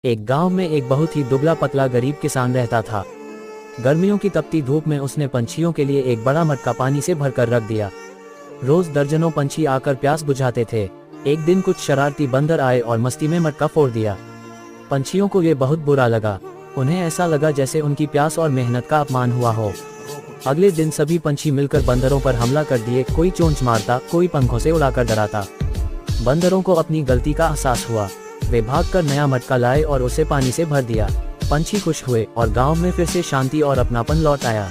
एक गांव में एक बहुत ही दुबला पतला गरीब किसान रहता था। गर्मियों की तपती धूप में उसने पंछियों के लिए एक बड़ा मटका पानी से भरकर रख दिया। रोज दर्जनों पंछी आकर प्यास बुझाते थे। एक दिन कुछ शरारती बंदर आए और मस्ती में मटका फोड़ दिया। पंछियों को ये बहुत बुरा लगा। उन्हें ऐसा लगा जैसे उनकी प्यास और मेहनत का अपमान हुआ हो। अगले दिन सभी पंछी मिलकर बंदरों पर हमला कर दिए। कोई चोंच मारता, कोई पंखों से उड़ाकर डराता। बंदरों को अपनी गलती का एहसास हुआ। वे भागकर नया मटका लाए और उसे पानी से भर दिया। पंछी खुश हुए और गांव में फिर से शांति और अपनापन लौट आया।